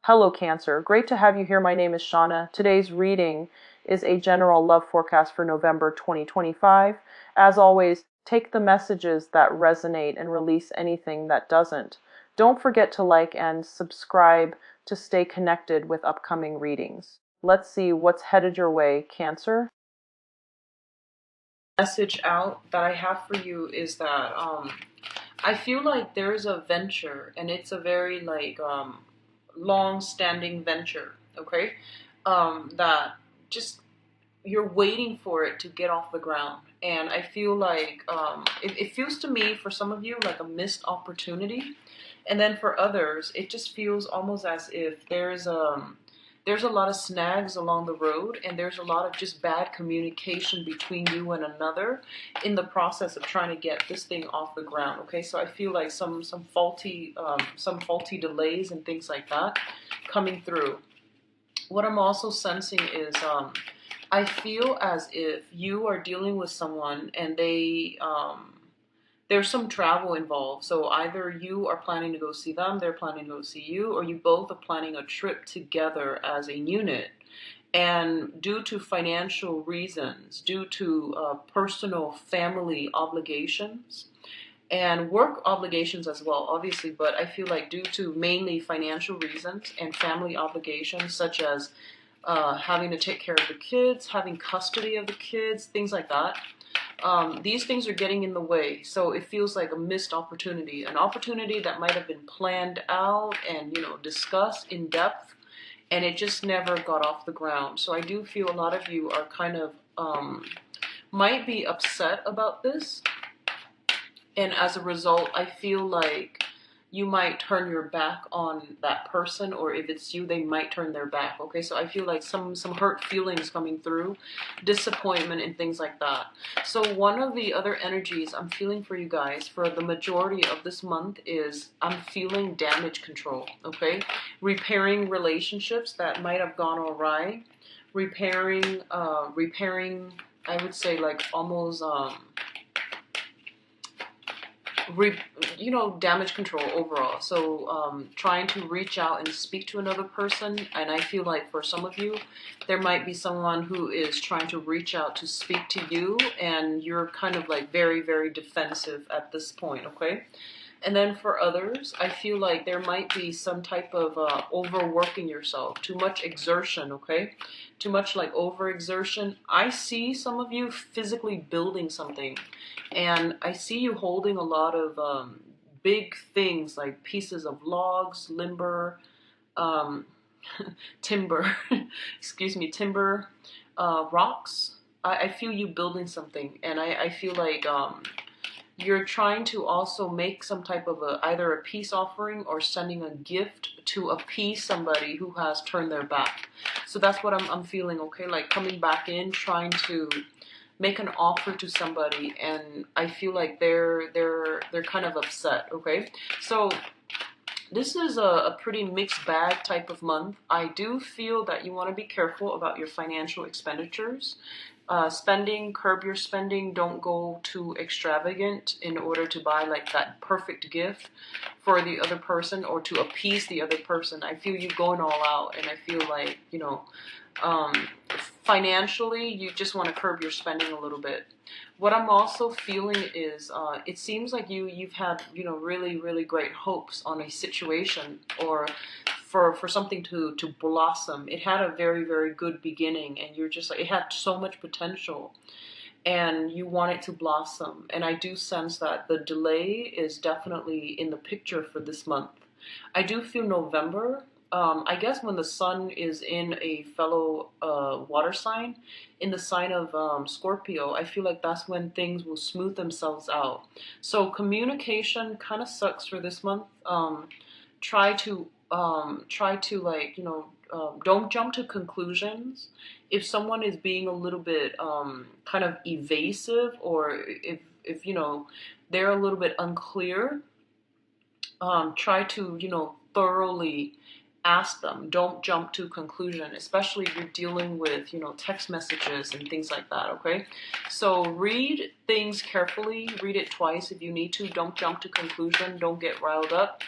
Hello, Cancer. Great to have you here. My name is Shauna. Today's reading is a general love forecast for November 2025. As always, take the messages that resonate and release anything that doesn't. Don't forget to like and subscribe to stay connected with upcoming readings. Let's see what's headed your way, Cancer. Message out that I have for you is that I feel like there's a venture, and it's a very long-standing venture, okay? That just you're waiting for it to get off the ground. And I feel like it feels to me, for some of you, like a missed opportunity. And then for others, it just feels almost as if there's a lot of snags along the road, and there's a lot of just bad communication between you and another in the process of trying to get this thing off the ground. Okay, so I feel like some faulty delays and things like that coming through. What I'm also sensing is I feel as if you are dealing with someone, and there's some travel involved. So either you are planning to go see them, they're planning to go see you, or you both are planning a trip together as a unit. And due to financial reasons, due to personal family obligations, and work obligations as well, obviously, but I feel like due to mainly financial reasons and family obligations, such as having to take care of the kids, having custody of the kids, things like that, these things are getting in the way. So it feels like a missed opportunity, an opportunity that might have been planned out and, discussed in depth, and it just never got off the ground. So I do feel a lot of you are kind of might be upset about this, and as a result, I feel like you might turn your back on that person, or if it's you, they might turn their back. Okay, so I feel like some hurt feelings coming through, disappointment and things like that. So one of the other energies I'm feeling for you guys for the majority of this month is I'm feeling damage control. Okay, repairing relationships that might have gone awry, repairing I would say, like, almost damage control overall. So trying to reach out and speak to another person, and I feel like for some of you, there might be someone who is trying to reach out to speak to you, and you're kind of like very, very defensive at this point, okay? And then for others, I feel like there might be some type of overworking yourself, too much exertion, okay? Too much like overexertion. I see some of you physically building something, and I see you holding a lot of big things like pieces of logs, limber, um, timber, excuse me, timber, rocks. I feel you building something, and I feel like you're trying to also make some type of either a peace offering or sending a gift to appease somebody who has turned their back. So that's what I'm feeling, okay? Like coming back in, trying to make an offer to somebody, and I feel like they're kind of upset, okay? So this is a pretty mixed bag type of month. I do feel that you want to be careful about your financial expenditures. Curb your spending. Don't go too extravagant in order to buy like that perfect gift for the other person or to appease the other person. I feel you going all out, and I feel like, financially, you just want to curb your spending a little bit. What I'm also feeling is it seems like you've had, really, really great hopes on a situation, or for something to blossom. It had a very, very good beginning, and you're just like, it had so much potential, and you want it to blossom. And I do sense that the delay is definitely in the picture for this month. I do feel November, I guess when the sun is in a fellow water sign, in the sign of Scorpio, I feel like that's when things will smooth themselves out. So communication kind of sucks for this month. Try to don't jump to conclusions. If someone is being a little bit kind of evasive, or if they're a little bit unclear, try to thoroughly ask them. Don't jump to conclusion, especially if you're dealing with, text messages and things like that, okay? So read things carefully, read it twice if you need to. Don't jump to conclusion, don't get riled up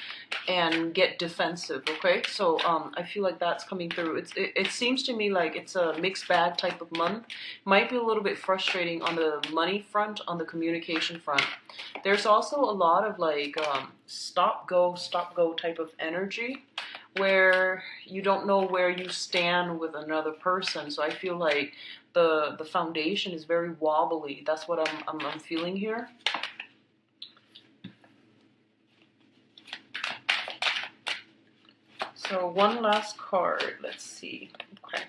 and get defensive, okay? So I feel like that's coming through. It seems to me like it's a mixed bag type of month. Might be a little bit frustrating on the money front, on the communication front. There's also a lot of like stop go type of energy where you don't know where you stand with another person. So I feel like the foundation is very wobbly. That's what I'm feeling here. So one last card. Let's see. Okay.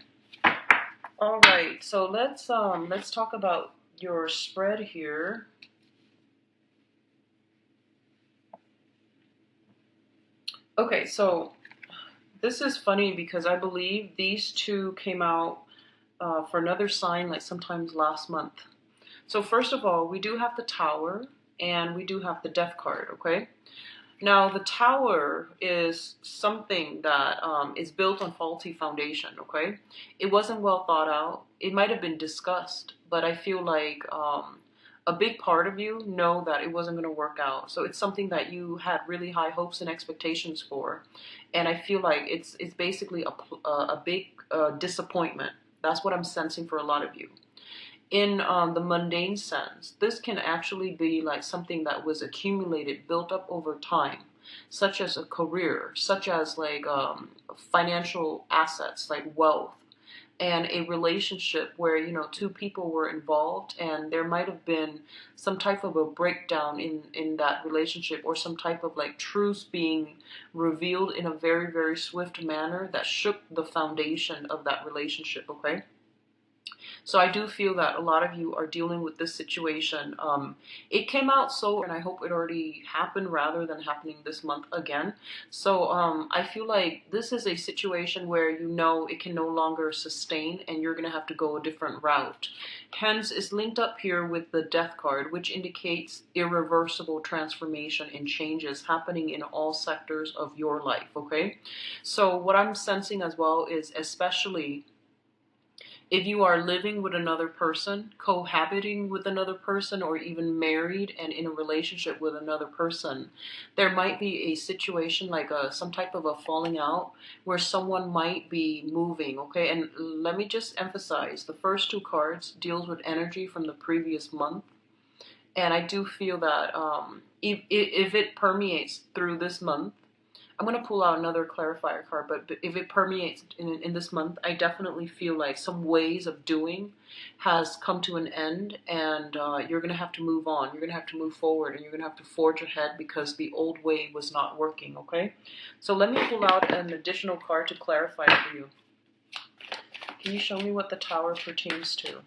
All right. So let's talk about your spread here. Okay, so this is funny because I believe these two came out for another sign like sometimes last month. So first of all, we do have the Tower and we do have the Death card, okay? Now, the Tower is something that is built on faulty foundation, okay? It wasn't well thought out. It might have been discussed, but I feel like a big part of you know that it wasn't going to work out. So it's something that you had really high hopes and expectations for. And I feel like it's basically a big disappointment. That's what I'm sensing for a lot of you. In the mundane sense, this can actually be like something that was accumulated, built up over time, such as a career, such as like financial assets, like wealth, and a relationship where, two people were involved and there might have been some type of a breakdown in that relationship, or some type of like truths being revealed in a very, very swift manner that shook the foundation of that relationship, okay? So I do feel that a lot of you are dealing with this situation. It came out so, and I hope it already happened rather than happening this month again. So I feel like this is a situation where you know it can no longer sustain and you're going to have to go a different route. Hence, it's linked up here with the Death card, which indicates irreversible transformation and changes happening in all sectors of your life, okay? So what I'm sensing as well is, especially if you are living with another person, cohabiting with another person, or even married and in a relationship with another person, there might be a situation like some type of a falling out where someone might be moving, okay? And let me just emphasize, the first two cards deals with energy from the previous month. And I do feel that if it permeates through this month, I'm going to pull out another clarifier card, but if it permeates in this month, I definitely feel like some ways of doing has come to an end, and you're going to have to move on. You're going to have to move forward, and you're going to have to forge ahead because the old way was not working, okay? So let me pull out an additional card to clarify for you. Can you show me what the Tower pertains to?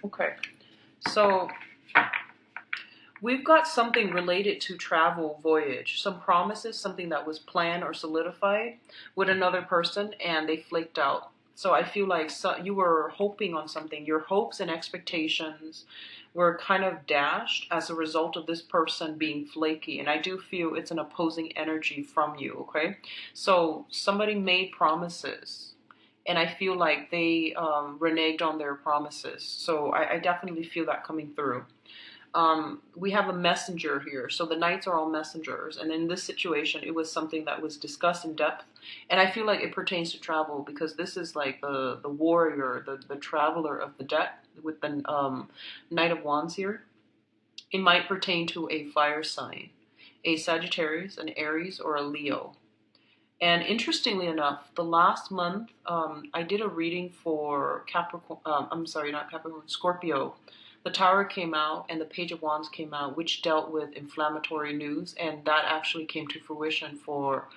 Okay, so we've got something related to travel, voyage, some promises, something that was planned or solidified with another person and they flaked out. So I feel like you were hoping on something. Your hopes and expectations were kind of dashed as a result of this person being flaky. And I do feel it's an opposing energy from you, okay? So somebody made promises, and I feel like they reneged on their promises. So I definitely feel that coming through. We have a messenger here. So the knights are all messengers. And in this situation, it was something that was discussed in depth. And I feel like it pertains to travel because this is like the warrior, the traveler of the deck with the Knight of Wands here. It might pertain to a fire sign, a Sagittarius, an Aries, or a Leo. And interestingly enough, the last month, I did a reading for Capricorn, I'm sorry, not Capricorn, Scorpio. The Tower came out and the Page of Wands came out, which dealt with inflammatory news, and that actually came to fruition for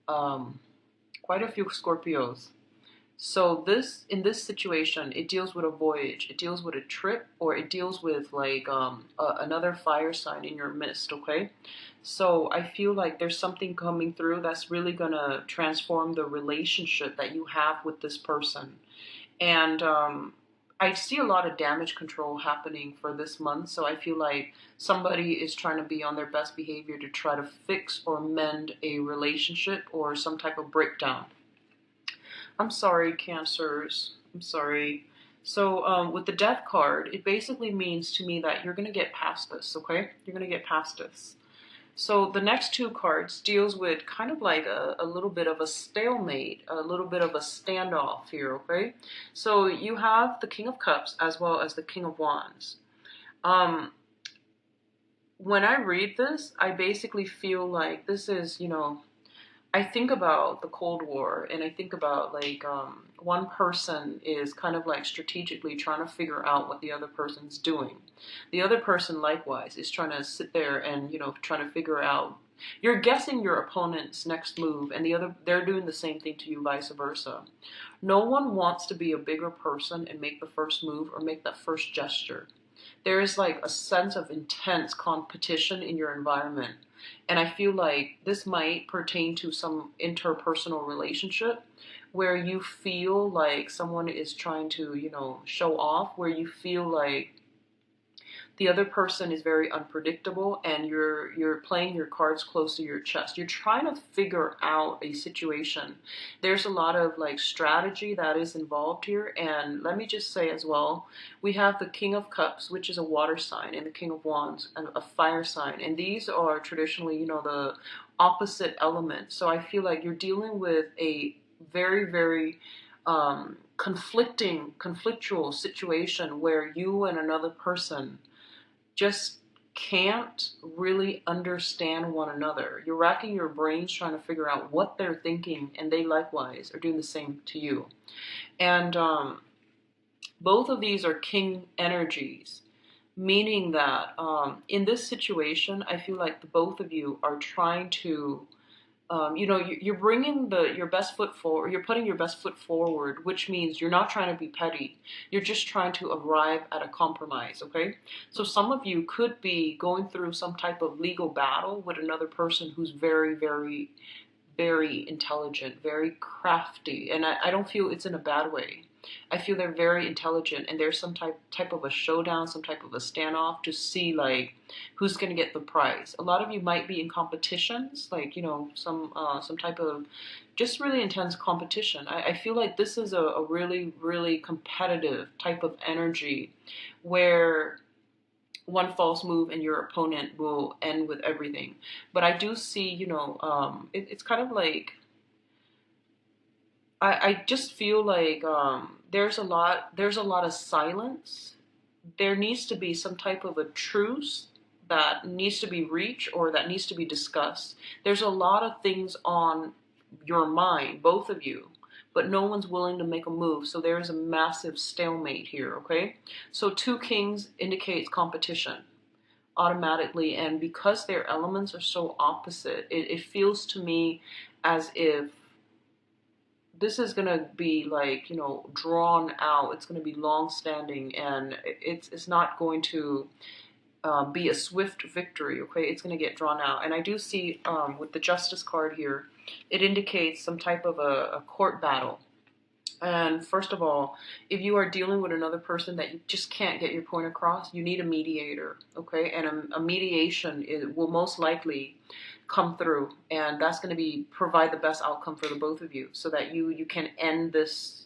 quite a few Scorpios. So in this situation, it deals with a voyage, it deals with a trip, or it deals with like another fire sign in your midst, okay? So I feel like there's something coming through that's really gonna transform the relationship that you have with this person. And I see a lot of damage control happening for this month, so I feel like somebody is trying to be on their best behavior to try to fix or mend a relationship or some type of breakdown. I'm sorry, Cancers. I'm sorry. So with the Death card, it basically means to me that you're going to get past this, okay? You're going to get past this. So the next two cards deals with kind of like a little bit of a stalemate, a little bit of a standoff here, okay? So you have the King of Cups as well as the King of Wands. Um, when I read this, I basically feel like this is, I think about the Cold War, and I think about like one person is kind of like strategically trying to figure out what the other person's doing. The other person likewise is trying to sit there and trying to figure out. You're guessing your opponent's next move, and they're doing the same thing to you, vice versa. No one wants to be a bigger person and make the first move or make that first gesture. There is like a sense of intense competition in your environment. And I feel like this might pertain to some interpersonal relationship where you feel like someone is trying to, show off, where you feel like the other person is very unpredictable and you're playing your cards close to your chest. You're trying to figure out a situation. There's a lot of like strategy that is involved here, and let me just say as well, we have the King of Cups, which is a water sign, and the King of Wands, a fire sign, and these are traditionally, the opposite element. So I feel like you're dealing with a very, very conflictual situation where you and another person just can't really understand one another. You're racking your brains trying to figure out what they're thinking, and they likewise are doing the same to you. And both of these are king energies, meaning that in this situation, I feel like the both of you are trying to you're bringing your best foot forward. You're putting your best foot forward, which means you're not trying to be petty. You're just trying to arrive at a compromise, okay? So some of you could be going through some type of legal battle with another person who's very, very, very intelligent, very crafty. And I don't feel it's in a bad way. I feel they're very intelligent, and there's some type of a showdown, some type of a standoff to see like who's going to get the prize. A lot of you might be in competitions, like some type of just really intense competition. I feel like this is a really, really competitive type of energy where one false move and your opponent will end with everything. But I do see, it's kind of like I just feel like there's a lot of silence. There needs to be some type of a truce that needs to be reached or that needs to be discussed. There's a lot of things on your mind, both of you, but no one's willing to make a move. So there's a massive stalemate here, okay? So two kings indicates competition automatically, and because their elements are so opposite, it feels to me as if this is gonna be like drawn out. It's gonna be long standing, and it's not going to be a swift victory. Okay, it's gonna get drawn out. And I do see with the Justice card here, it indicates some type of a court battle. And first of all, if you are dealing with another person that you just can't get your point across, you need a mediator, okay? And a mediation will most likely come through, and that's going to be provide the best outcome for the both of you, so that you can end this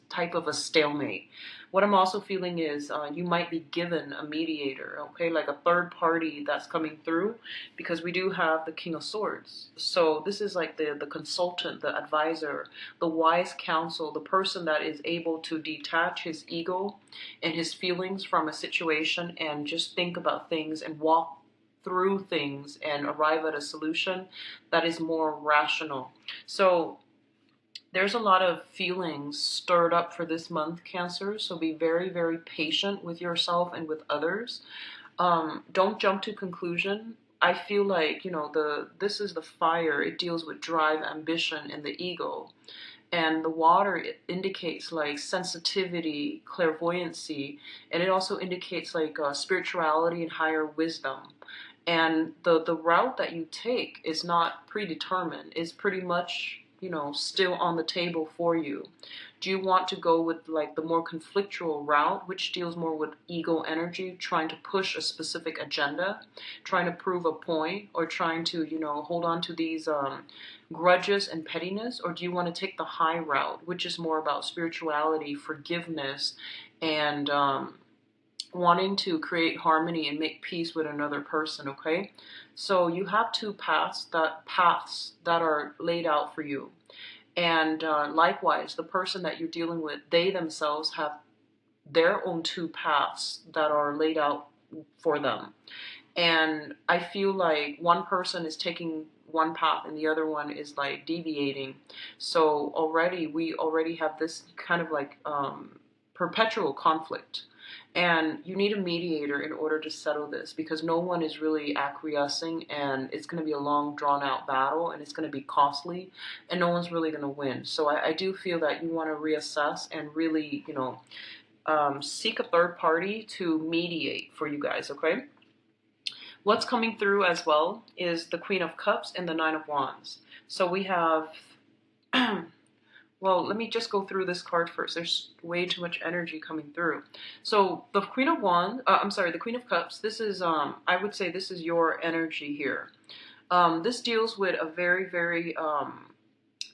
type of a stalemate. What I'm also feeling is you might be given a mediator, okay, like a third party that's coming through, because we do have the King of Swords. So this is like the consultant, the advisor, the wise counsel, the person that is able to detach his ego and his feelings from a situation and just think about things and walk through things and arrive at a solution that is more rational. So there's a lot of feelings stirred up for this month, Cancer, so be very, very patient with yourself and with others. Don't jump to conclusion. I feel like, this is the fire. It deals with drive, ambition, and the ego. And the water, it indicates like sensitivity, clairvoyancy, and it also indicates like spirituality and higher wisdom. And the route that you take is not predetermined. It's pretty much still on the table for you? Do you want to go with like the more conflictual route, which deals more with ego energy, trying to push a specific agenda, trying to prove a point, or trying to, hold on to these grudges and pettiness? Or do you want to take the high route, which is more about spirituality, forgiveness, and wanting to create harmony and make peace with another person? Okay, so you have two paths that are laid out for you. And likewise, the person that you're dealing with, they themselves have their own two paths that are laid out for them. And I feel like one person is taking one path and the other one is like deviating. So we already have this kind of like perpetual conflict. And you need a mediator in order to settle this, because no one is really acquiescing, and it's going to be a long, drawn out battle, and it's going to be costly, and no one's really going to win. So I do feel that you want to reassess and really, seek a third party to mediate for you guys, okay? What's coming through as well is the Queen of Cups and the Nine of Wands. So we have well, let me just go through this card first. There's way too much energy coming through. So the Queen of Wands, the Queen of Cups, this is, I would say this is your energy here. This deals with a very, very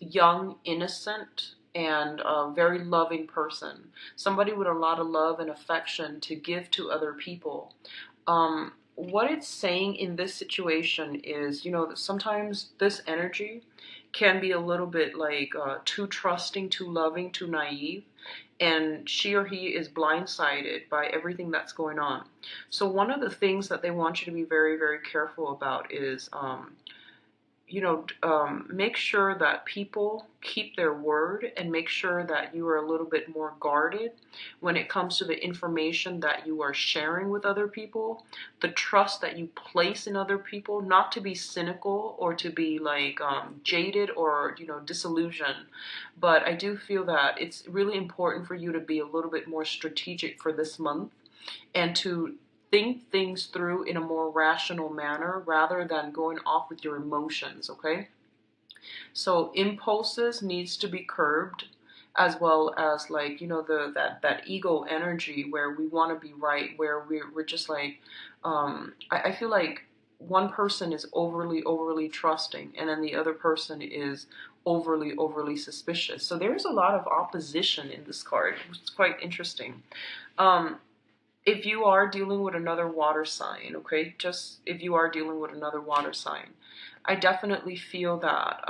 young, innocent, and very loving person. Somebody with a lot of love and affection to give to other people. What it's saying in this situation is, that sometimes this energy can be a little bit like too trusting, too loving, too naive, and she or he is blindsided by everything that's going on. So one of the things that they want you to be very, very careful about is make sure that people keep their word, and make sure that you are a little bit more guarded when it comes to the information that you are sharing with other people, the trust that you place in other people, not to be cynical or to be like jaded or, disillusioned. But I do feel that it's really important for you to be a little bit more strategic for this month, and to think things through in a more rational manner rather than going off with your emotions, okay? So impulses needs to be curbed, as well as like, that ego energy where we want to be right, where we're just like, I feel like one person is overly trusting, and then the other person is overly suspicious. So there's a lot of opposition in this card, which is quite interesting. If you are dealing with another water sign, okay, just if you are dealing with another water sign, I definitely feel that,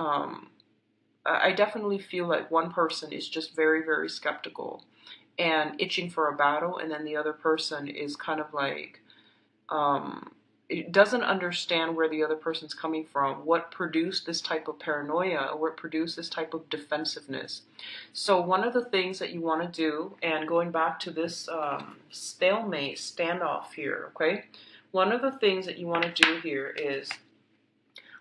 like one person is just very, very skeptical and itching for a battle, and then the other person is kind of like, it doesn't understand where the other person's coming from, what produced this type of paranoia, or what produced this type of defensiveness. So one of the things that you want to do, and going back to this stalemate standoff here, okay, one of the things that you want to do here is,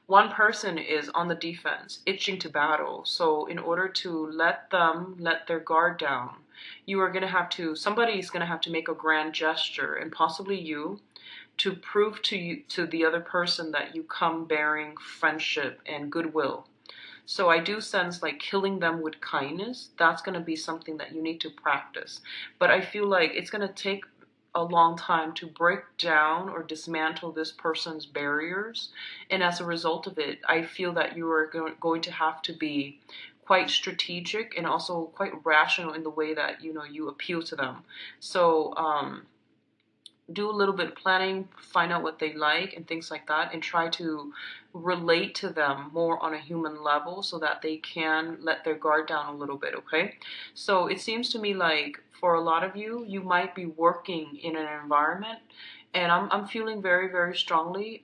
one person is on the defense, itching to battle. So in order to let their guard down, somebody's going to have to make a grand gesture, and possibly you, to prove to the other person that you come bearing friendship and goodwill. So I do sense like killing them with kindness. That's going to be something that you need to practice. But I feel like it's going to take a long time to break down or dismantle this person's barriers. And as a result of it, I feel that you are going to have to be quite strategic and also quite rational in the way that, you appeal to them. So, do a little bit of planning, find out what they like and things like that, and try to relate to them more on a human level so that they can let their guard down a little bit, okay? So it seems to me like for a lot of you, you might be working in an environment, and I'm feeling very, very strongly,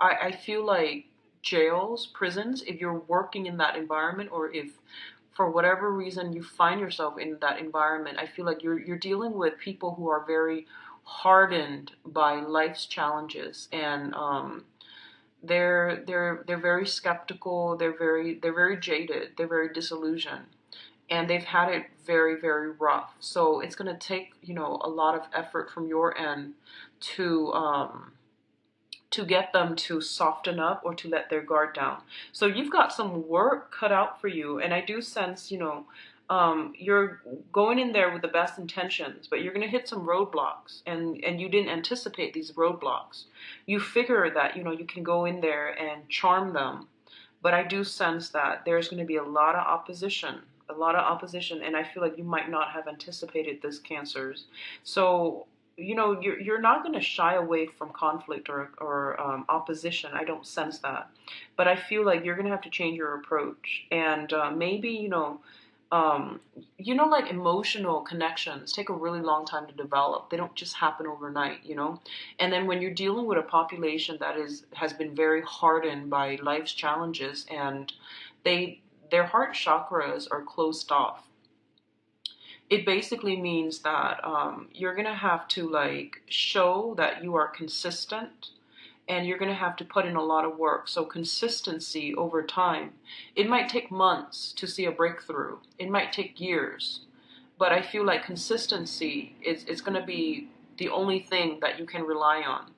I feel like jails, prisons, if you're working in that environment, or if for whatever reason you find yourself in that environment, I feel like you're dealing with people who are very hardened by life's challenges, and they're very skeptical, they're very jaded, they're very disillusioned, and they've had it very, very rough. So it's going to take, a lot of effort from your end to to get them to soften up or to let their guard down. So you've got some work cut out for you. And I do sense, you're going in there with the best intentions, but you're going to hit some roadblocks, and you didn't anticipate these roadblocks. You figure that, you can go in there and charm them, but I do sense that there's going to be a lot of opposition, and I feel like you might not have anticipated this, Cancers. So you're not going to shy away from conflict or opposition. I don't sense that, but I feel like you're going to have to change your approach, and maybe like emotional connections take a really long time to develop. They don't just happen overnight. And then when you're dealing with a population that has been very hardened by life's challenges, and their heart chakras are closed off, it basically means that you're gonna have to like show that you are consistent, and you're going to have to put in a lot of work. So consistency over time. It might take months to see a breakthrough. It might take years. But I feel like consistency is going to be the only thing that you can rely on.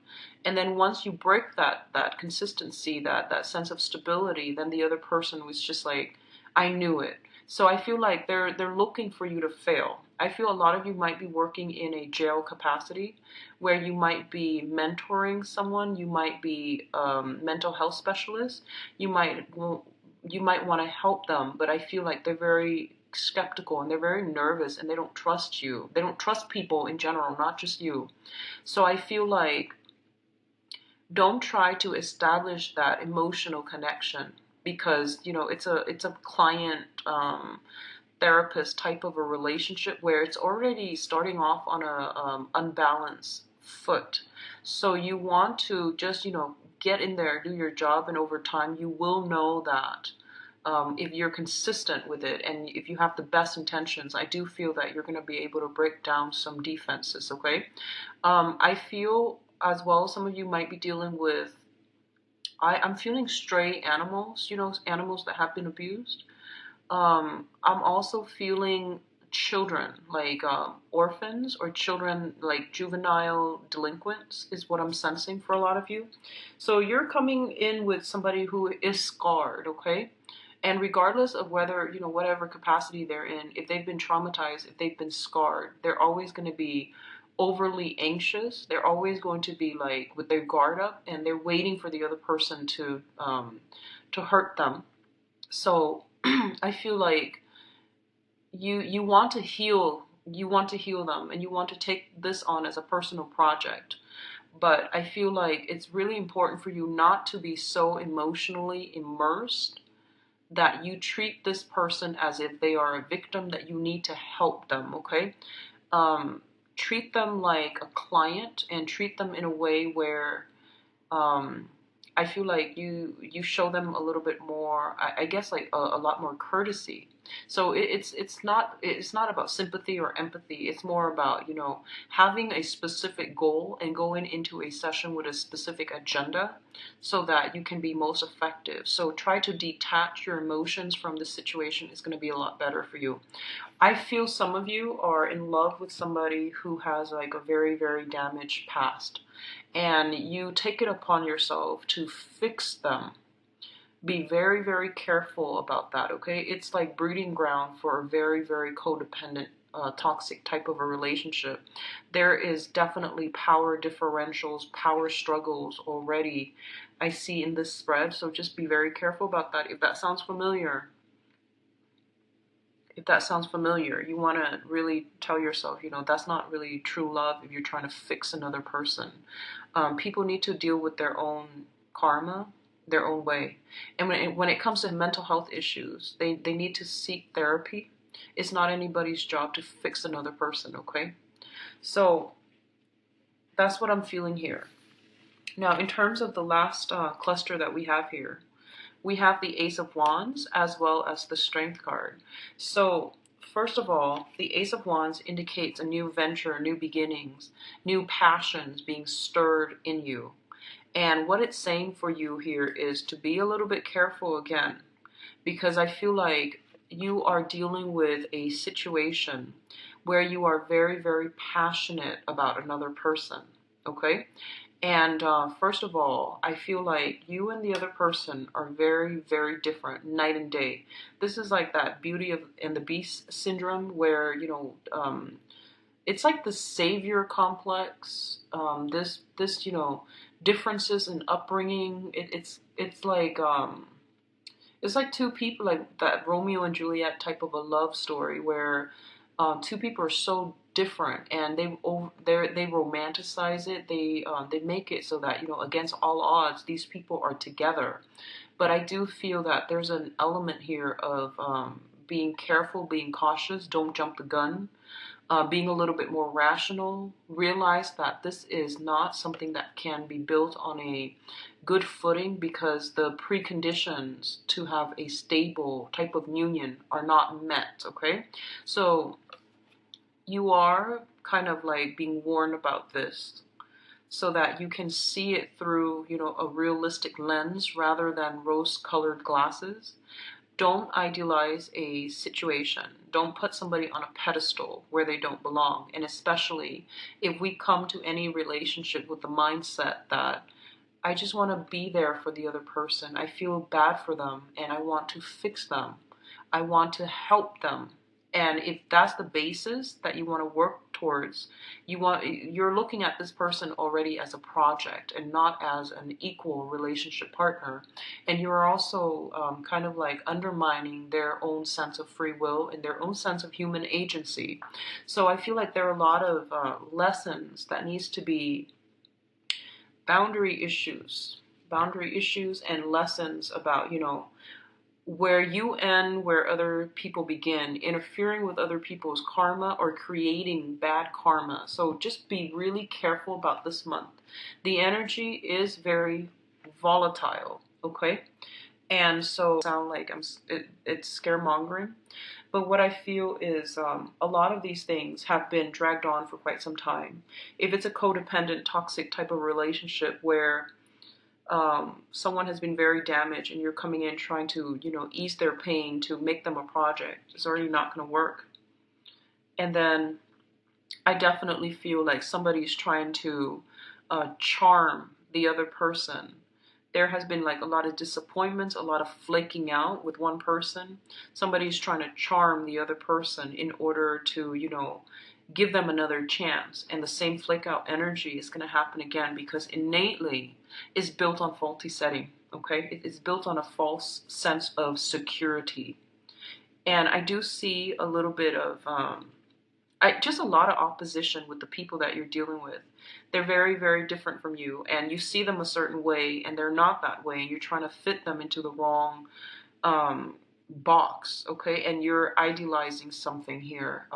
And then once you break that consistency, that sense of stability, then the other person was just like, I knew it. So I feel like they're looking for you to fail. I feel a lot of you might be working in a jail capacity, where you might be mentoring someone, you might be mental health specialist, you might want to help them, but I feel like they're very skeptical and they're very nervous, and they don't trust you. They don't trust people in general, not just you. So I feel like don't try to establish that emotional connection, because it's a client therapist type of a relationship where it's already starting off on a unbalanced foot. So you want to just get in there, do your job, and over time you will know that if you're consistent with it and if you have the best intentions, I do feel that you're going to be able to break down some defenses. Okay. I feel as well some of you might be dealing with, I'm feeling stray animals, animals that have been abused. I'm also feeling children, like orphans, or children like juvenile delinquents is what I'm sensing for a lot of you. So you're coming in with somebody who is scarred, okay? And regardless of whether, whatever capacity they're in, if they've been traumatized, if they've been scarred, they're always going to be overly anxious. They're always going to be like with their guard up, and they're waiting for the other person to hurt them. So I feel like you want to heal, them, and you want to take this on as a personal project. But I feel like it's really important for you not to be so emotionally immersed that you treat this person as if they are a victim, that you need to help them, okay? Treat them like a client, and treat them in a way where I feel like you show them a little bit more, I guess, like a lot more courtesy. So it's not about sympathy or empathy. It's more about having a specific goal and going into a session with a specific agenda, so that you can be most effective. So try to detach your emotions from the situation. Is going to be a lot better for you. I feel some of you are in love with somebody who has like a very, very damaged past, and you take it upon yourself to fix them. Be very, very careful about that, okay? It's like breeding ground for a very, very codependent, toxic type of a relationship. There is definitely power differentials, power struggles already I see in this spread, so just be very careful about that. If that sounds familiar, you want to really tell yourself, that's not really true love if you're trying to fix another person. People need to deal with their own karma their own way. And when it comes to mental health issues, they need to seek therapy. It's not anybody's job to fix another person, okay? So that's what I'm feeling here. Now, in terms of the last cluster that we have here, we have the Ace of Wands as well as the Strength card. So first of all, the Ace of Wands indicates a new venture, new beginnings, new passions being stirred in you. And what it's saying for you here is to be a little bit careful again, because I feel like you are dealing with a situation where you are very, very passionate about another person, okay? And first of all, I feel like you and the other person are very, very different, night and day. This is like that Beauty of and the Beast syndrome, where it's like the savior complex. This differences in upbringing. It's like two people, like that Romeo and Juliet type of a love story where two people are so different, and they romanticize it. They make it so that against all odds these people are together. But I do feel that there's an element here of being careful, being cautious, don't jump the gun, being a little bit more rational, realize that this is not something that can be built on a good footing because the preconditions to have a stable type of union are not met, okay? So you are kind of like being warned about this so that you can see it through, a realistic lens rather than rose-colored glasses. Don't idealize a situation. Don't put somebody on a pedestal where they don't belong. And especially if we come to any relationship with the mindset that I just want to be there for the other person. I feel bad for them and I want to fix them. I want to help them. And if that's the basis that you want to work towards, you're looking at this person already as a project and not as an equal relationship partner. And you're also kind of like undermining their own sense of free will and their own sense of human agency. So I feel like there are a lot of lessons that needs to be boundary issues and lessons about, where you end, where other people begin, interfering with other people's karma or creating bad karma. So just be really careful about this month. The energy is very volatile, okay? And so sound like it's scaremongering. But what I feel is a lot of these things have been dragged on for quite some time. If it's a codependent, toxic type of relationship where someone has been very damaged and you're coming in trying to, ease their pain to make them a project, it's already not going to work. And then I definitely feel like somebody's trying to charm the other person. There has been like a lot of disappointments, a lot of flaking out with one person. Somebody's trying to charm the other person in order to, give them another chance. And the same flake out energy is going to happen again because innately it's built on faulty setting, okay? It is built on a false sense of security. And I do see a little bit of just a lot of opposition with the people that you're dealing with. They're very, very different from you, and you see them a certain way, and they're not that way, and you're trying to fit them into the wrong box, okay? And you're idealizing something here,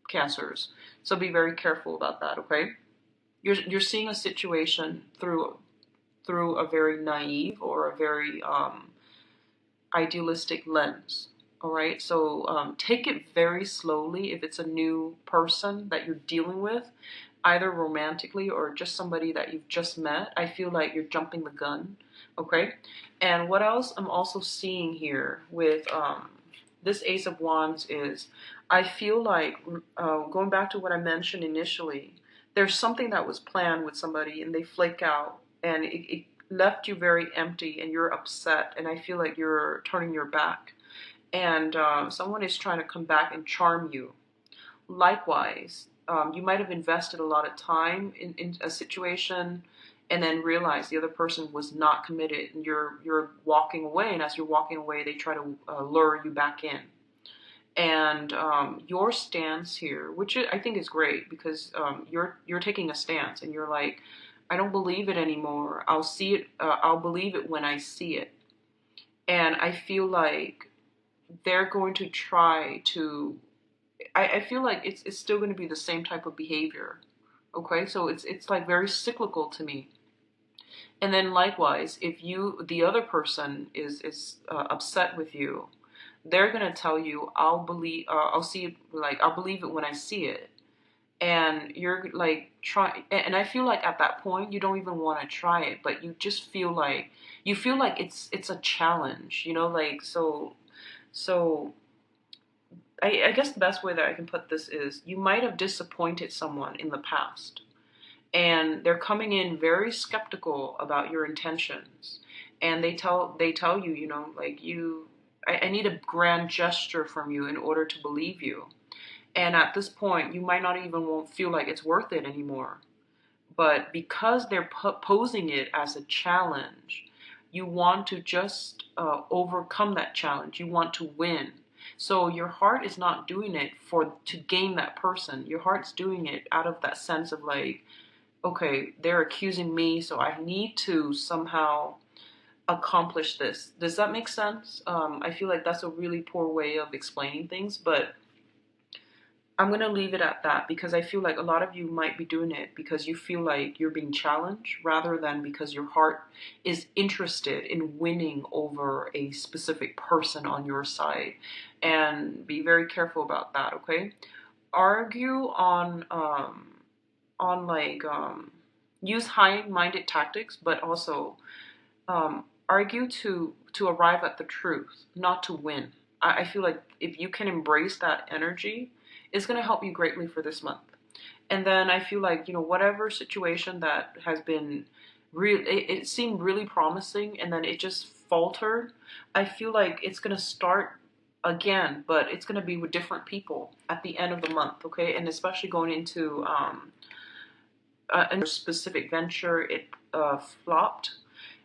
Cancers. So be very careful about that, okay? You're seeing a situation through a very naive or a very idealistic lens. All right, so take it very slowly if it's a new person that you're dealing with, either romantically or just somebody that you've just met. I feel like you're jumping the gun, okay? And what else I'm also seeing here with this Ace of Wands is I feel like, going back to what I mentioned initially, there's something that was planned with somebody and they flake out and it left you very empty and you're upset and I feel like you're turning your back and someone is trying to come back and charm you. Likewise, you might have invested a lot of time in a situation and then realize the other person was not committed and you're walking away, and as you're walking away they try to lure you back in. And your stance here, which I think is great because you're taking a stance and you're like, I don't believe it anymore. I'll see it. I'll believe it when I see it. And I feel like they're going to try to. I feel like it's still going to be the same type of behavior. Okay, so it's like very cyclical to me. And then likewise, if the other person is upset with you, they're gonna tell you, I'll see it, like I'll believe it when I see it, and you're like try, and I feel like at that point you don't even want to try it, but you feel like it's a challenge, like so. I guess the best way that I can put this is you might have disappointed someone in the past, and they're coming in very skeptical about your intentions. And they tell you, you know, like I need a grand gesture from you in order to believe you. And at this point, you might not even won't feel like it's worth it anymore. But because they're posing it as a challenge, you want to just overcome that challenge. You want to win. So your heart is not doing it to gain that person. Your heart's doing it out of that sense of like, okay, they're accusing me, so I need to somehow accomplish this. Does that make sense? I feel like that's a really poor way of explaining things, but I'm going to leave it at that because I feel like a lot of you might be doing it because you feel like you're being challenged rather than because your heart is interested in winning over a specific person on your side. And be very careful about that, okay? Argue on like use high-minded tactics, but also argue to arrive at the truth, not to win. I feel like if you can embrace that energy, it's going to help you greatly for this month. And then I feel like, you know, whatever situation that has been real, it seemed really promising and then it just faltered. I feel like it's going to start again, but it's going to be with different people at the end of the month, okay? And especially going into a specific venture, it flopped,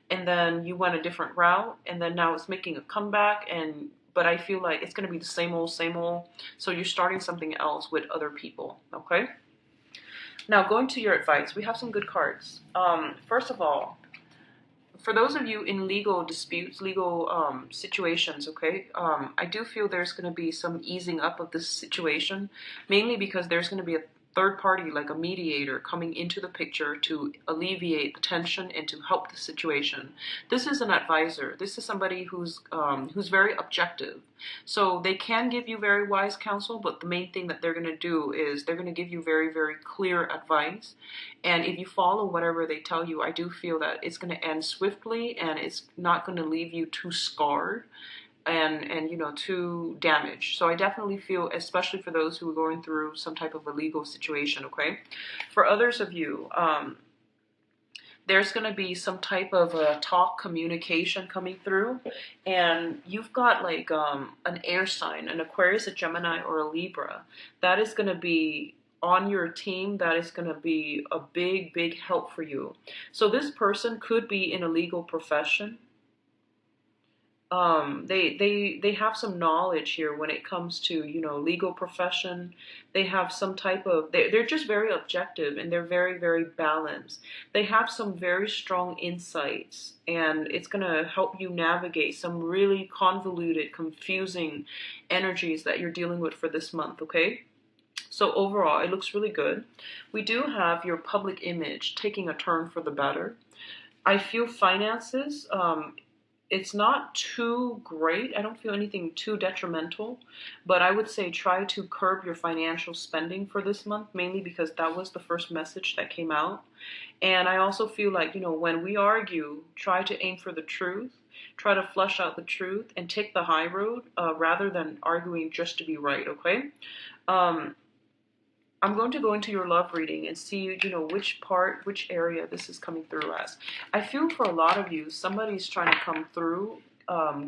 and then you went a different route, and then now it's making a comeback, and but I feel like it's going to be the same old, same old. So you're starting something else with other people, okay? Now, going to your advice, we have some good cards. First of all, for those of you in legal disputes, legal situations, okay, I do feel there's going to be some easing up of this situation, mainly because there's going to be a third party, like a mediator, coming into the picture to alleviate the tension and to help the situation. This is an advisor. This is somebody who's very objective. So they can give you very wise counsel, but the main thing that they're going to do is they're going to give you very, very clear advice. And if you follow whatever they tell you, I do feel that it's going to end swiftly and it's not going to leave you too scarred and you know, too damaged. So I definitely feel, especially for those who are going through some type of a legal situation, okay? For others of you, there's going to be some type of a talk communication coming through, and you've got like an air sign, an Aquarius, a Gemini, or a Libra. That is going to be on your team. That is going to be a big, big help for you. So this person could be in a legal profession. They have some knowledge here when it comes to, you know, legal profession. They have some type of, they're just very objective and they're very, very balanced. They have some very strong insights, and it's going to help you navigate some really convoluted, confusing energies that you're dealing with for this month, okay? So overall, it looks really good. We do have your public image taking a turn for the better. I feel finances, it's not too great. I don't feel anything too detrimental, but I would say try to curb your financial spending for this month, mainly because that was the first message that came out. And I also feel like, you know, when we argue, try to aim for the truth, try to flush out the truth and take the high road rather than arguing just to be right, okay? I'm going to go into your love reading and see, you know, which area this is coming through as. I feel for a lot of you, somebody's trying to come through,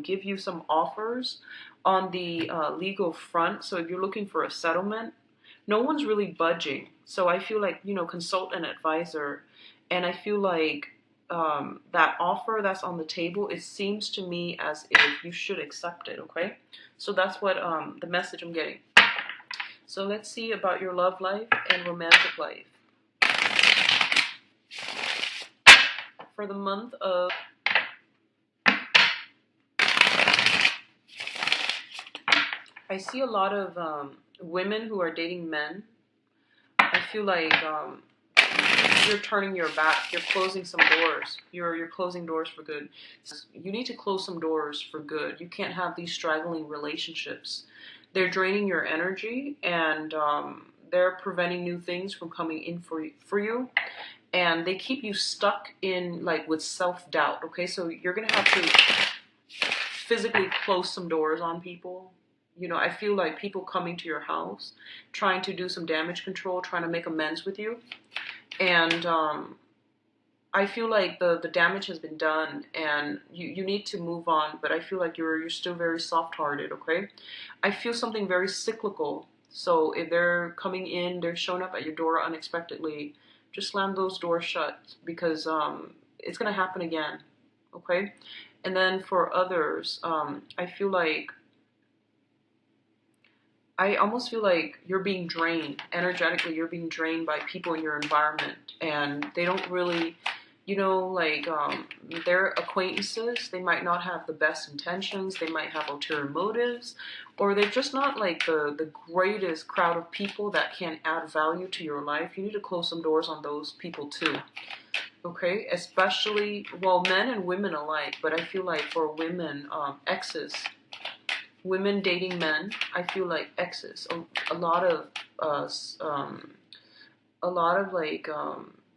give you some offers on the legal front. So if you're looking for a settlement, no one's really budging. So I feel like, you know, consult an advisor. And I feel like that offer that's on the table, it seems to me as if you should accept it, okay? So that's what the message I'm getting. So let's see about your love life and romantic life. For the month of I see a lot of women who are dating men. I feel like you're turning your back. You're closing some doors. You're closing doors for good. You need to close some doors for good. You can't have these straggling relationships. They're draining your energy, and they're preventing new things from coming in for you. And they keep you stuck in, like, with self-doubt, okay? So you're going to have to physically close some doors on people. You know, I feel like people coming to your house, trying to do some damage control, trying to make amends with you. And I feel like the damage has been done and you need to move on, but I feel like you're still very soft-hearted, okay? I feel something very cyclical. So if they're coming in, they're showing up at your door unexpectedly, just slam those doors shut because it's gonna happen again, okay? And then for others, I almost feel like you're being drained energetically. You're being drained by people in your environment, and they don't really, like their acquaintances. They might not have the best intentions. They might have ulterior motives, or they're just not like the greatest crowd of people that can add value to your life. You need to close some doors on those people too. Okay, especially well, men and women alike. But I feel like for women, exes, women dating men, I feel like exes. A lot of us, a lot of like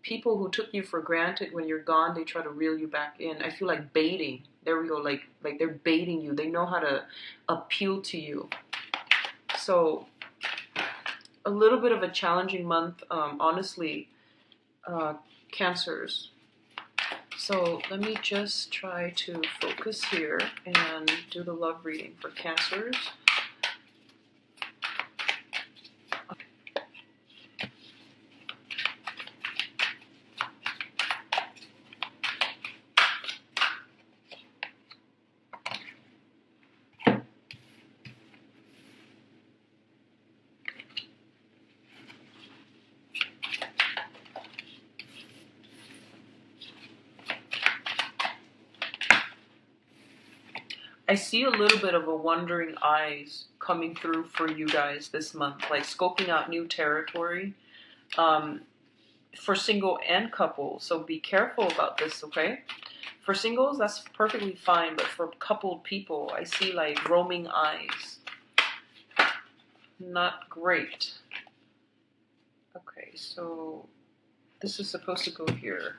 people who took you for granted when you're gone. They try to reel you back in. I feel like baiting. There we go. Like they're baiting you. They know how to appeal to you. So a little bit of a challenging month, honestly, Cancers. So let me just try to focus here and do the love reading for Cancers. I see a little bit of a wondering eyes coming through for you guys this month, like scoping out new territory um, for single and couple. So be careful about this, okay? For singles, that's perfectly fine, but for coupled people, I see like roaming eyes. Not great. Okay, so this is supposed to go here.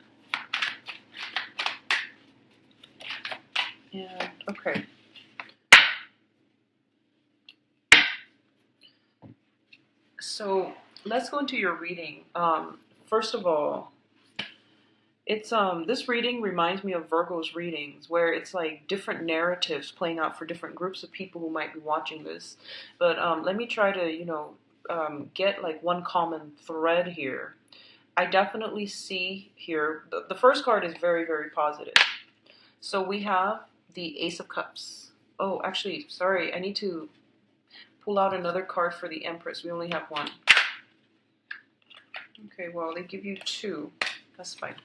And, okay. So let's go into your reading. First of all, it's this reading reminds me of Virgo's readings, where it's like different narratives playing out for different groups of people who might be watching this. But let me try to get like one common thread here. I definitely see here the first card is very, very positive. So we have the Ace of Cups. Oh, actually, sorry, I need to pull out another card for the Empress. We only have one. Okay, well, they give you two. That's fine.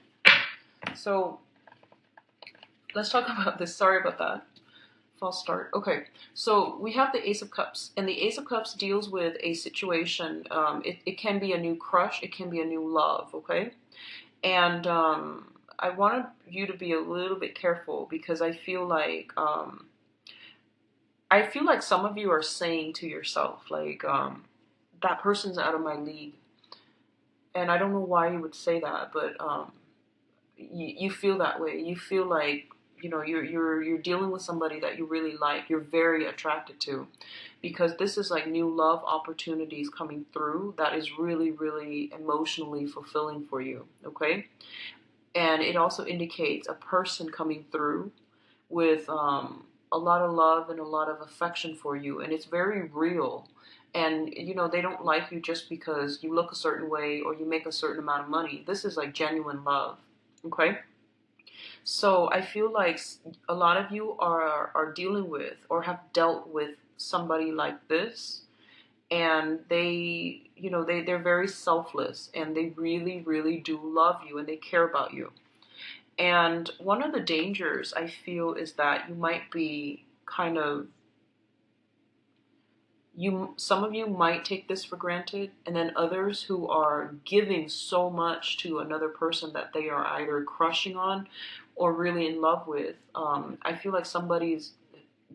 So let's talk about this. Sorry about that. False start. Okay, so we have the Ace of Cups, and the Ace of Cups deals with a situation. It can be a new crush. It can be a new love, okay? And I wanted you to be a little bit careful because I feel like some of you are saying to yourself, like, that person's out of my league. And I don't know why you would say that, but you feel that way. You feel like you're dealing with somebody that you really like. You're very attracted to, because this is like new love opportunities coming through that is really, really emotionally fulfilling for you. Okay, and it also indicates a person coming through with a lot of love and a lot of affection for you, and it's very real. And they don't like you just because you look a certain way or you make a certain amount of money. This is like genuine love. Okay, so I feel like a lot of you are dealing with or have dealt with somebody like this, and they're very selfless, and they really, really do love you, and they care about you. And one of the dangers I feel is that you might be kind of some of you might take this for granted, and then others who are giving so much to another person that they are either crushing on or really in love with. I feel like somebody's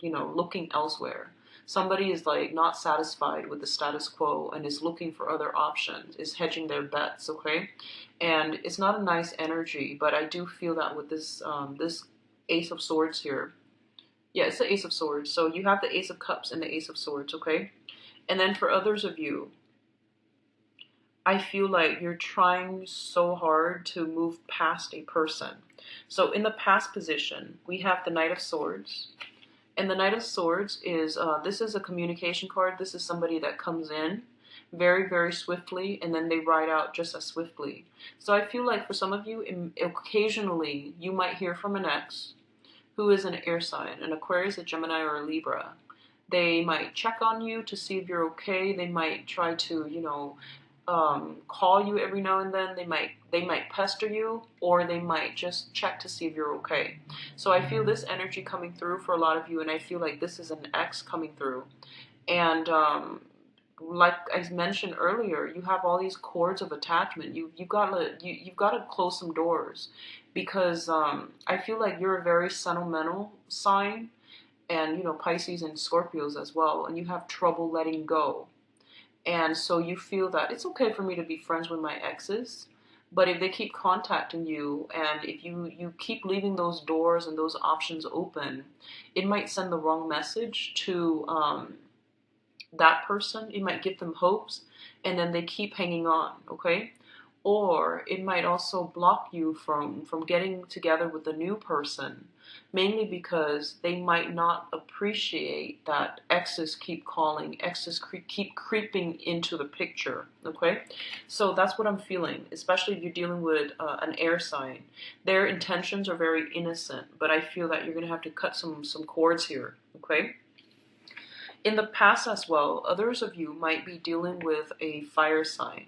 looking elsewhere. Somebody is like not satisfied with the status quo and is looking for other options, is hedging their bets, okay? And it's not a nice energy, but I do feel that with this Ace of Swords here. Yeah, it's the Ace of Swords. So you have the Ace of Cups and the Ace of Swords, okay? And then for others of you, I feel like you're trying so hard to move past a person. So in the past position, we have the Knight of Swords. And the Knight of Swords is, this is a communication card. This is somebody that comes in very, very swiftly, and then they ride out just as swiftly. So I feel like for some of you, occasionally, you might hear from an ex who is an air sign, an Aquarius, a Gemini, or a Libra. They might check on you to see if you're okay. They might try to, call you every now and then. They might pester you, or they might just check to see if you're okay. So I feel this energy coming through for a lot of you, and I feel like this is an ex coming through. And like I mentioned earlier, you have all these cords of attachment. You've got to close some doors, because I feel like you're a very sentimental sign, and Pisces and Scorpios as well, and you have trouble letting go. And so you feel that it's okay for me to be friends with my exes, but if they keep contacting you, and if you keep leaving those doors and those options open, it might send the wrong message to that person. It might give them hopes, and then they keep hanging on, okay? Or it might also block you from getting together with the new person, mainly because they might not appreciate that exes keep calling, exes keep creeping into the picture, okay? So that's what I'm feeling, especially if you're dealing with an air sign. Their intentions are very innocent, but I feel that you're going to have to cut some cords here, okay? In the past as well, others of you might be dealing with a fire sign.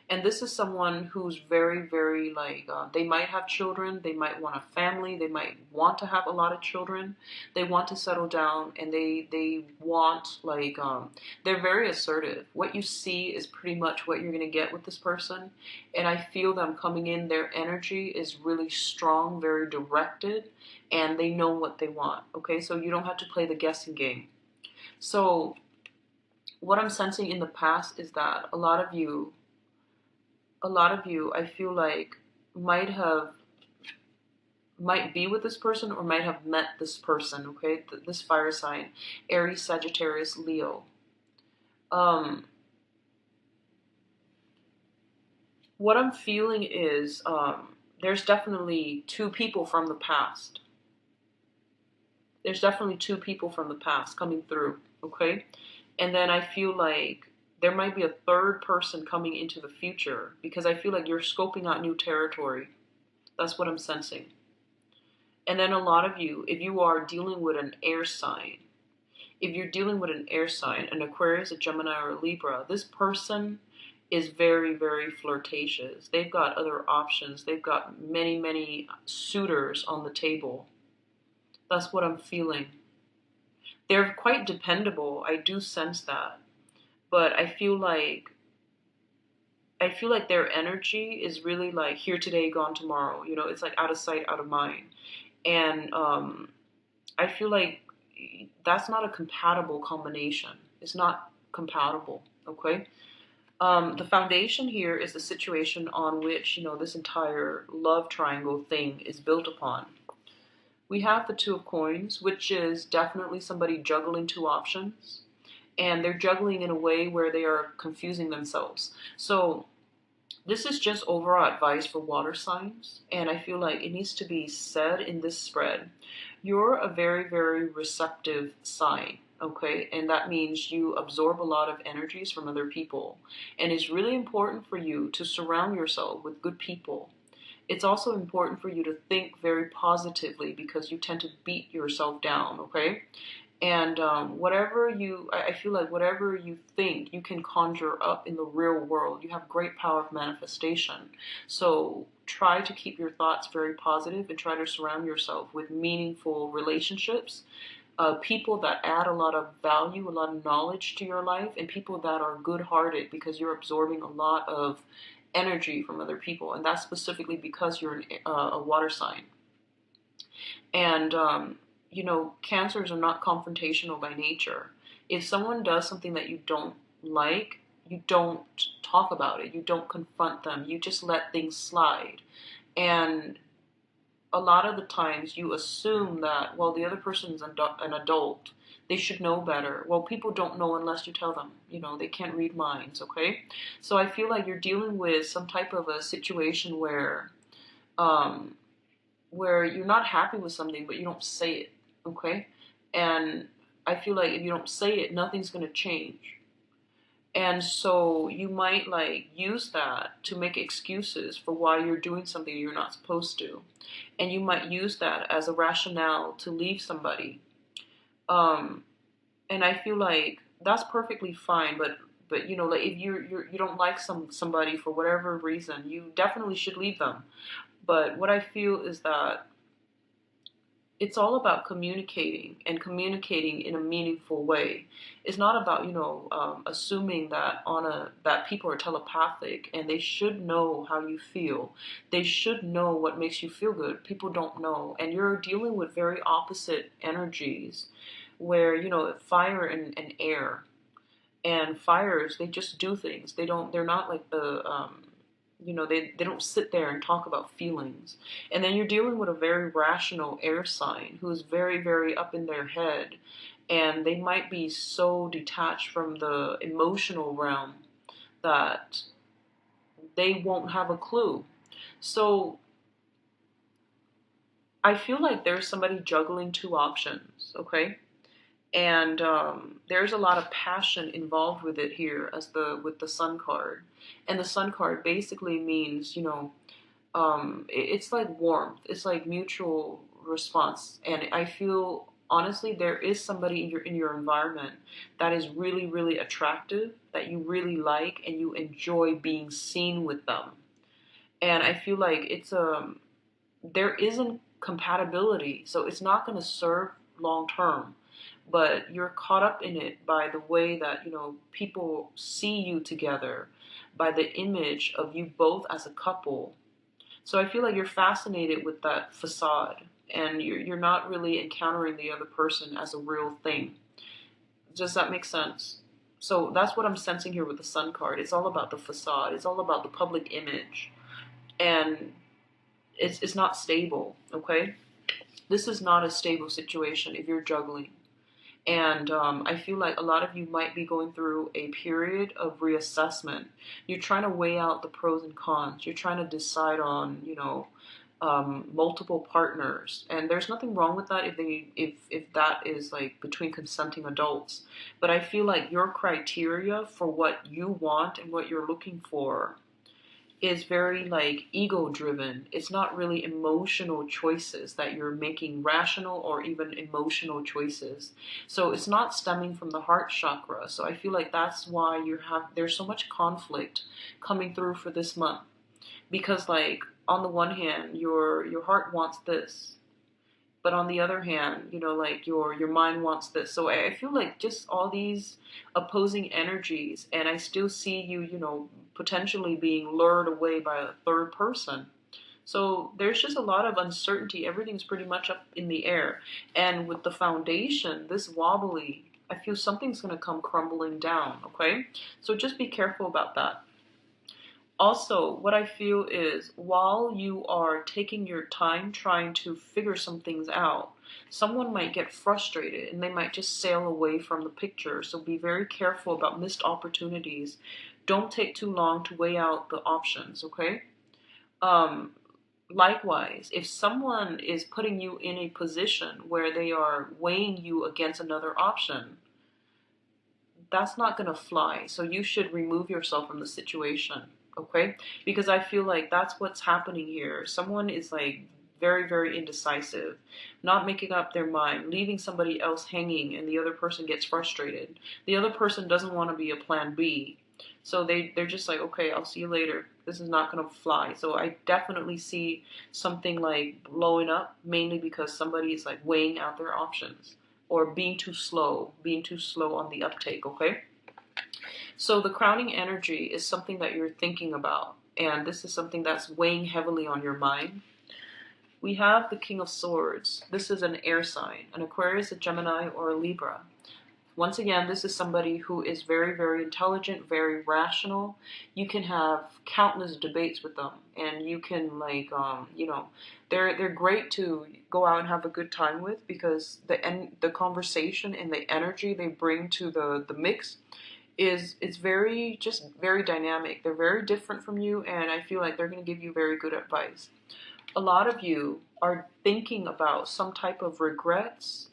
And this is someone who's very, very they might have children, they might want a family, they might want to have a lot of children, they want to settle down, and they want, they're very assertive. What you see is pretty much what you're going to get with this person. And I feel them coming in, their energy is really strong, very directed, and they know what they want, okay? So you don't have to play the guessing game. So what I'm sensing in the past is that a lot of you, I feel like might be with this person, or might have met this person, okay? This fire sign, Aries, Sagittarius, Leo. What I'm feeling is there's definitely two people from the past. There's definitely two people from the past coming through, okay? And then I feel like there might be a third person coming into the future, because I feel like you're scoping out new territory. That's what I'm sensing. And then a lot of you, if you are dealing with an air sign, an Aquarius, a Gemini, or a Libra, this person is very, very flirtatious. They've got other options. They've got many, many suitors on the table. That's what I'm feeling. They're quite dependable. I do sense that. But I feel like their energy is really like here today, gone tomorrow. It's like out of sight, out of mind. And I feel like that's not a compatible combination. It's not compatible, okay? The foundation here is the situation on which, this entire love triangle thing is built upon. We have the Two of Coins, which is definitely somebody juggling two options. And they're juggling in a way where they are confusing themselves. So this is just overall advice for water signs, and I feel like it needs to be said in this spread. You're a very, very receptive sign, okay? And that means you absorb a lot of energies from other people. And it's really important for you to surround yourself with good people. It's also important for you to think very positively, because you tend to beat yourself down, okay? And I feel like whatever you think, you can conjure up in the real world. You have great power of manifestation. So try to keep your thoughts very positive, and try to surround yourself with meaningful relationships, people that add a lot of value, a lot of knowledge to your life, and people that are good-hearted, because you're absorbing a lot of energy from other people. And that's specifically because you're a water sign. And cancers are not confrontational by nature. If someone does something that you don't like, you don't talk about it. You don't confront them. You just let things slide. And a lot of the times you assume that, well, the other person is an adult. They should know better. Well, people don't know unless you tell them. You know, they can't read minds, okay? So I feel like you're dealing with some type of a situation um, where you're not happy with something, but you don't say it, okay? And I feel like if you don't say it, nothing's gonna change. And so you might like use that to make excuses for why you're doing something you're not supposed to. And you might use that as a rationale to leave somebody. Um, and I feel like that's perfectly fine, but you know, like if you don't like somebody for whatever reason, you definitely should leave them. But what I feel is that it's all about communicating and communicating in a meaningful way. It's not about assuming that that people are telepathic and they should know how you feel. They should know what makes you feel good. People don't know, and you're dealing with very opposite energies, where fire and air. And fires, they just do things. They're not like they don't sit there and talk about feelings. And then you're dealing with a very rational air sign who's very, very up in their head. And they might be so detached from the emotional realm that they won't have a clue. So I feel like there's somebody juggling two options, okay? And there's a lot of passion involved with it here, as the with the Sun card. And the Sun card basically means it's like warmth, it's like mutual response. And I feel honestly there is somebody in your environment that is really, really attractive, that you really like, and you enjoy being seen with them. And I feel like there isn't compatibility, so it's not going to serve long term. But you're caught up in it by the way that people see you together, by the image of you both as a couple. So I feel like you're fascinated with that facade, and you're not really encountering the other person as a real thing. Does that make sense? So that's what I'm sensing here with the Sun card. It's all about the facade. It's all about the public image, and it's not stable. Okay, this is not a stable situation if you're juggling. And I feel like a lot of you might be going through a period of reassessment. You're trying to weigh out the pros and cons. You're trying to decide on, multiple partners. And there's nothing wrong with that if that is like between consenting adults. But I feel like your criteria for what you want and what you're looking for is very like ego driven. It's not really emotional choices that you're making, rational or even emotional choices. So it's not stemming from the heart chakra. So I feel like that's why there's so much conflict coming through for this month. Because like on the one hand, your heart wants this, but on the other hand, like your mind wants this. So I feel like just all these opposing energies, and I still see you, potentially being lured away by a third person. So there's just a lot of uncertainty. Everything's pretty much up in the air. And with the foundation this wobbly, I feel something's going to come crumbling down, okay? So just be careful about that. Also, what I feel is while you are taking your time trying to figure some things out, someone might get frustrated and they might just sail away from the picture. So be very careful about missed opportunities. Don't take too long to weigh out the options, okay? Um, Likewise, if someone is putting you in a position where they are weighing you against another option, that's not going to fly. So you should remove yourself from the situation, okay? Because I feel like that's what's happening here. Someone is like very, very indecisive, not making up their mind, leaving somebody else hanging, and the other person gets frustrated. The other person doesn't want to be a plan B. So they're just like, okay, I'll see you later. This is not going to fly. So I definitely see something like blowing up, mainly because somebody is like weighing out their options or being too slow on the uptake, okay? So the crowning energy is something that you're thinking about, and this is something that's weighing heavily on your mind. We have the King of Swords. This is an air sign, an Aquarius, a Gemini, or a Libra. Once again, this is somebody who is very, very intelligent, very rational. You can have countless debates with them, and you can they're great to go out and have a good time with, because the conversation and the energy they bring to the mix is very, just very dynamic. They're very different from you, and I feel like they're going to give you very good advice. A lot of you are thinking about some type of regrets,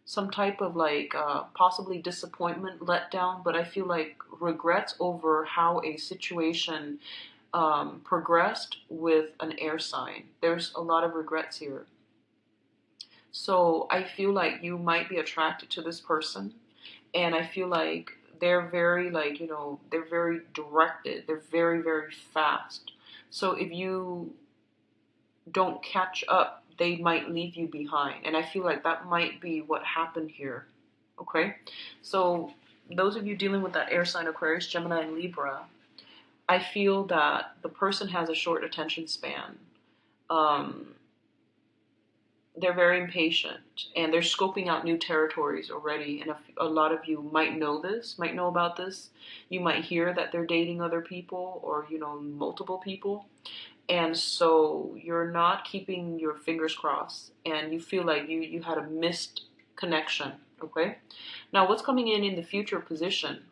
some type of possibly disappointment, letdown, but I feel like regrets over how a situation progressed with an air sign. There's a lot of regrets here. So I feel like you might be attracted to this person, and I feel like they're very they're very directed. They're very, very fast. So if you don't catch up, they might leave you behind. And I feel like that might be what happened here. Okay? So those of you dealing with that air sign, Aquarius, Gemini, and Libra, I feel that the person has a short attention span. They're very impatient, and they're scoping out new territories already. And a lot of you might know this, might know about this. You might hear that they're dating other people, or multiple people. And so you're not keeping your fingers crossed, and you feel like you had a missed connection. Okay? Now, what's coming in the future position?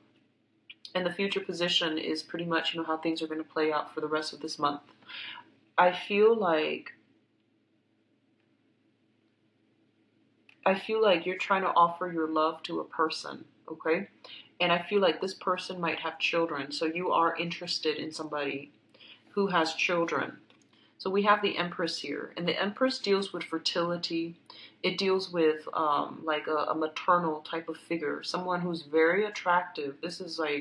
And the future position is pretty much how things are going to play out for the rest of this month. I feel like you're trying to offer your love to a person, okay? And I feel like this person might have children, so you are interested in somebody who has children. So we have the Empress here, and the Empress deals with fertility. It deals with a maternal type of figure, someone who's very attractive. This is like